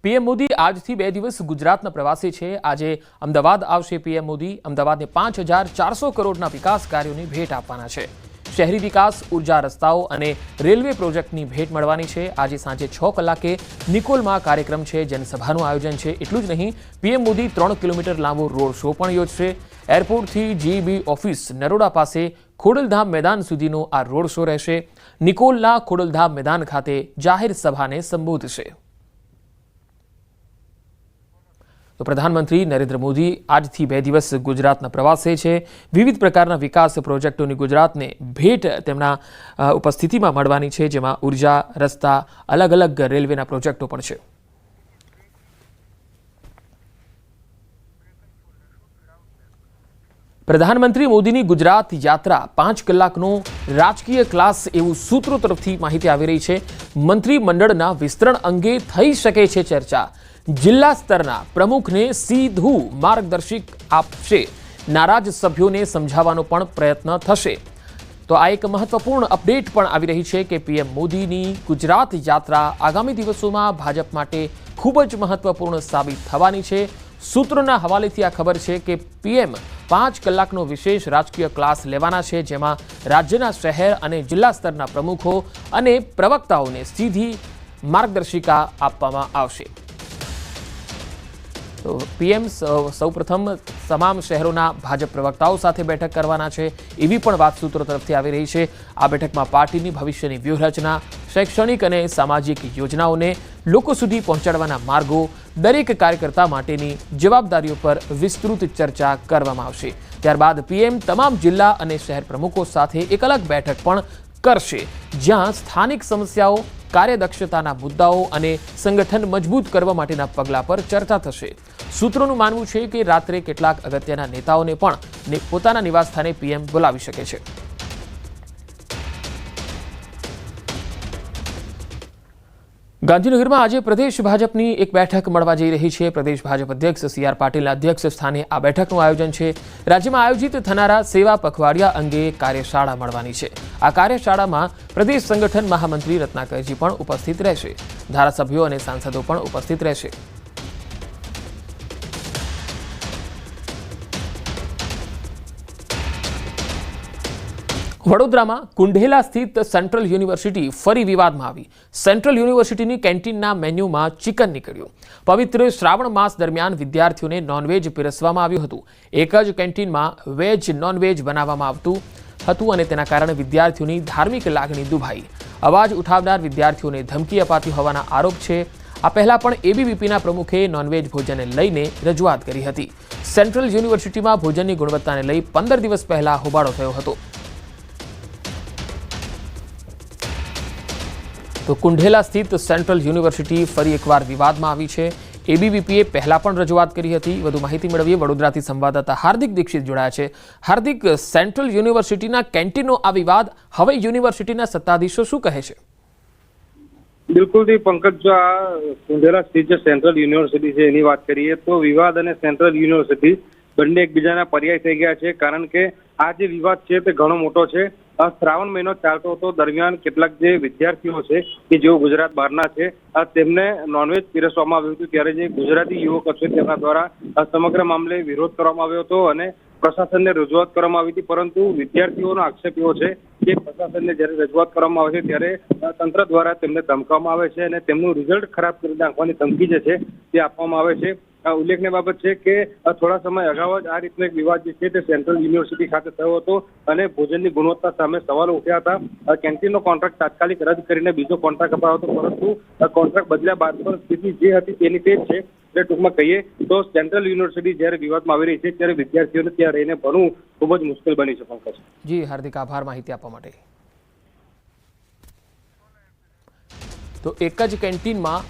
PM Modi આજથી 2 દિવસ ગુજરાતના પ્રવાસે છે। આજે અમદાવાદ આવશે પીએમ મોદી। અમદાવાદને 5400 કરોડના વિકાસ કાર્યોની ભેટ આપવાના છે। શહેરી વિકાસ, ઉર્જા, રસ્તાઓ અને રેલવે પ્રોજેક્ટની ભેટ મળવાની છે। આજે સાંજે 6 કલાકે નિકોલમાં કાર્યક્રમ છે, જનસભાનું આયોજન છે। એટલું જ નહીં, પીએમ મોદી 3 કિલોમીટર લાંબો રોડ શો પણ યોજશે। એરપોર્ટથી જીબી ઓફિસ નરોડા પાસે ખોડલધામ મેદાન સુધીનો આ રોડ શો રહેશે। નિકોલના ખોડલધામ મેદાન ખાતે જાહેર સભાને સંબોધશે। તો પ્રધાનમંત્રી નરેન્દ્ર મોદી આજથી 2 દિવસ ગુજરાતના પ્રવાસે છે। વિવિધ પ્રકારના વિકાસ પ્રોજેક્ટોની ગુજરાતને ભેટ તેમના ઉપસ્થિતિમાં મળવાની છે, જેમાં ઉર્જા, રસ્તા, અલગ અલગ રેલવેના પ્રોજેક્ટો પણ છે। પ્રધાનમંત્રી મોદીની ગુજરાત યાત્રા 5 કલાકનો રાજકીય ક્લાસ એવું સૂત્રો તરફથી માહિતી આવી રહી છે। મંત્રીમંડળના વિસ્તરણ અંગે થઈ શકે છે ચર્ચા। જિલ્લા સ્તરના પ્રમુખને સીધું માર્ગદર્શક આપશે। નારાજ સભ્યોને સમજાવવાનો પણ પ્રયત્ન થશે। તો આ એક મહત્વપૂર્ણ અપડેટ પણ આવી રહી છે કે પીએમ મોદીની ગુજરાત યાત્રા આગામી દિવસોમાં ભાજપ માટે ખૂબ જ મહત્વપૂર્ણ સાબિત થવાની છે। સૂત્રોના હવાલેથી આ ખબર છે કે પીએમ 5 કલાકનો વિશેષ રાજકીય ક્લાસ લેવાના છે, જેમાં રાજ્યના શહેર અને જિલ્લા સ્તરના પ્રમુખો અને પ્રવક્તાઓને સીધી માર્ગદર્શિકા આપવામાં આવશે। તો પીએમ સૌપ્રથમ તમામ શહેરોના ભાજપ પ્રવક્તાઓ સાથે બેઠક કરવાના છે, એવી પણ વાત સૂત્રો તરફથી આવી રહી છે। આ બેઠકમાં પાર્ટીની ભવિષ્યની વ્યૂહરચના, શૈક્ષણિક અને સામાજિક યોજનાઓને લોકો સુધી પહોંચાડવાના માર્ગો, દરેક કાર્યકર્તા માટેની જવાબદારીઓ પર વિસ્તૃત ચર્ચા કરવામાં આવશે। ત્યારબાદ પીએમ તમામ જિલ્લા અને શહેર પ્રમુખો સાથે એક અલગ બેઠક પણ કરશે, જ્યાં સ્થાનિક સમસ્યાઓ, કાર્યદક્ષતાના મુદ્દાઓ અને સંગઠન મજબૂત કરવા માટેના પગલાં પર ચર્ચા થશે। સૂત્રોનું માનવું છે કે રાત્રે કેટલાક અગત્યના નેતાઓને પણ પોતાના નિવાસસ્થાને પીએમ બોલાવી શકે છે। ગાંધીનગરમાં આજે પ્રદેશ ભાજપની એક બેઠક મળવા જઈ રહી છે। પ્રદેશ ભાજપ અધ્યક્ષ સી.આર. પાટીલના અધ્યક્ષ સ્થાને આ બેઠકનું આયોજન છે। રાજ્યમાં આયોજિત થનારા સેવા પખવાડિયા અંગે કાર્યશાળા મળવાની છે। આ કાર્યશાળામાં પ્રદેશ સંગઠન મહામંત્રી રત્નાકરજી પણ ઉપસ્થિત રહેશે। ધારાસભ્યો અને સાંસદો પણ ઉપસ્થિત રહેશે। વડોદરામાં કુંઢેલા સ્થિત સેન્ટ્રલ યુનિવર્સિટી ફરી વિવાદમાં આવી। સેન્ટ્રલ યુનિવર્સિટીની કેન્ટીનના મેન્યુમાં ચિકન નીકળ્યું। પવિત્ર શ્રાવણ માસ દરમિયાન વિદ્યાર્થીઓને નોનવેજ પીરસવામાં આવ્યું હતું। એક જ કેન્ટીનમાં વેજ નોનવેજ બનાવવામાં આવતું હતું અને તેના કારણે વિદ્યાર્થીઓની ધાર્મિક લાગણી દુભાઈ। અવાજ ઉઠાવનાર વિદ્યાર્થીઓને ધમકી અપાતી હોવાના આરોપ છે। આ પહેલા પણ એબીવીપીના પ્રમુખે નોનવેજ ભોજનને લઈને રજૂઆત કરી હતી। સેન્ટ્રલ યુનિવર્સિટીમાં ભોજનની ગુણવત્તાને લઈ 15 દિવસ પહેલા હોબાળો થયો હતો। તો કુંઢેલા સ્થિત સેન્ટ્રલ યુનિવર્સિટી ફરી એકવાર વિવાદમાં આવી છે। એબીવીપીએ પહેલા પણ રજૂઆત કરી હતી। વધુ માહિતી મેળવીએ, વડોદરાથી સંવાદદાતા હાર્દિક દીક્ષિત જોડાયા છે। હાર્દિક, સેન્ટ્રલ યુનિવર્સિટીના કેન્ટીનનો આ વિવાદ, હવે યુનિવર્સિટીના સત્તાધીશો શું કહે છે? બિલકુલ પંકજ, જો આ કુંઢેલા સ્થિત જે સેન્ટ્રલ યુનિવર્સિટી છે એની વાત કરીએ તો વિવાદ અને સેન્ટ્રલ યુનિવર્સિટી બંને એકબીજાના પર્યાય થઈ ગયા છે, કારણ કે આ જે વિવાદ છે તે ઘણો મોટો છે। શ્રાવણ મહિનો ચાલતો હતો, દરમિયાન કેટલાક જે વિદ્યાર્થીઓ છે કે જેઓ ગુજરાત બહારના છે તેમને નોનવેજ પીરસવામાં આવ્યું હતું, ત્યારે જે ગુજરાતી યુવકો છે તેમના દ્વારા સમગ્ર મામલે વિરોધ કરવામાં આવ્યો હતો અને પ્રશાસનને રજૂઆત કરવામાં આવી હતી। પરંતુ વિદ્યાર્થીઓનો આક્ષેપ એવો છે કે પ્રશાસનને જ્યારે રજૂઆત કરવામાં આવે છે ત્યારે તંત્ર દ્વારા તેમને ધમકાવવામાં આવે છે અને તેમનું રિઝલ્ટ ખરાબ કરી નાખવાની ધમકી જે છે તે આપવામાં આવે છે। ઉલ્લેખનીય બાબત છે કે થોડા સમય અગાઉ જ આ રીતનો એક વિવાદ જે છે તે સેન્ટ્રલ યુનિવર્સિટી ખાતે થયો હતો અને ભોજનની ગુણવત્તા સામે સવાલો ઉઠ્યા હતા। કેન્ટીનનો કોન્ટ્રાક્ટ તાત્કાલિક રદ કરીને બીજો કોન્ટ્રાક્ટ અપાયો હતો, પરંતુ કોન્ટ્રાક્ટ બદલ્યા બાદ પણ સ્થિતિ જે હતી તેની તે જ છે। એટલે ટૂંકમાં કહીએ તો સેન્ટ્રલ યુનિવર્સિટી જ્યારે વિવાદમાં આવી રહી છે ત્યારે વિદ્યાર્થીઓને ત્યાં રહીને ભણવું ખૂબ જ મુશ્કેલ બની છે। પંકજ જી હાર્દિક, આભાર માહિતી આપવા માટે। તો એક જ કેન્ટીનમાં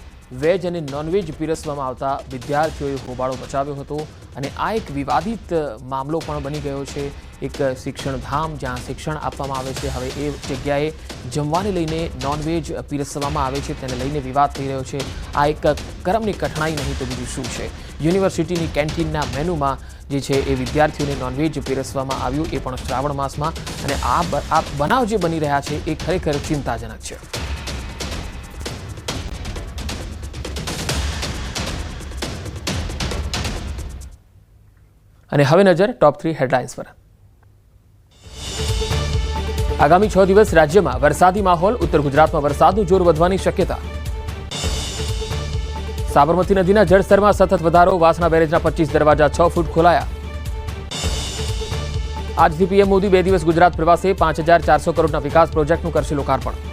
વેજ અને નોનવેજ પીરસવામાં આવતા વિદ્યાર્થીઓએ હોબાળો મચાવ્યો હતો અને આ એક વિવાદિત મામલો પણ બની ગયો છે। એક શિક્ષણધામ જ્યાં શિક્ષણ આપવામાં આવે છે, હવે એ જગ્યાએ જમવાને લઈને નોનવેજ પીરસવામાં આવે છે, તેને લઈને વિવાદ થઈ રહ્યો છે। આ એક કર્મની કઠણાઈ નહીં તો બીજું શું છે? યુનિવર્સિટીની કેન્ટીનના મેનુમાં જે છે એ વિદ્યાર્થીઓને નોનવેજ પીરસવામાં આવ્યું, એ પણ શ્રાવણ માસમાં, અને આ બનાવ જે બની રહ્યા છે એ ખરેખર ચિંતાજનક છે। અને હવે નજર ટોપ 3 હેડલાઇન્સ પર. આગામી 6 દિવસ રાજ્યમાં વરસાદી માહોલ. ઉત્તર ગુજરાતમાં વરસાદનું જોર વધવાની શક્યતા. સાબરમતી નદીના જળસ્તરમાં સતત વધારો. વાસણા બેરેજના 25 દરવાજા 6 ફૂટ ખોલાયા. આજથી પીએમ મોદી 2 દિવસ ગુજરાત પ્રવાસે. 5,400 કરોડના વિકાસ પ્રોજેક્ટનું કરશે લોકાર્પણ.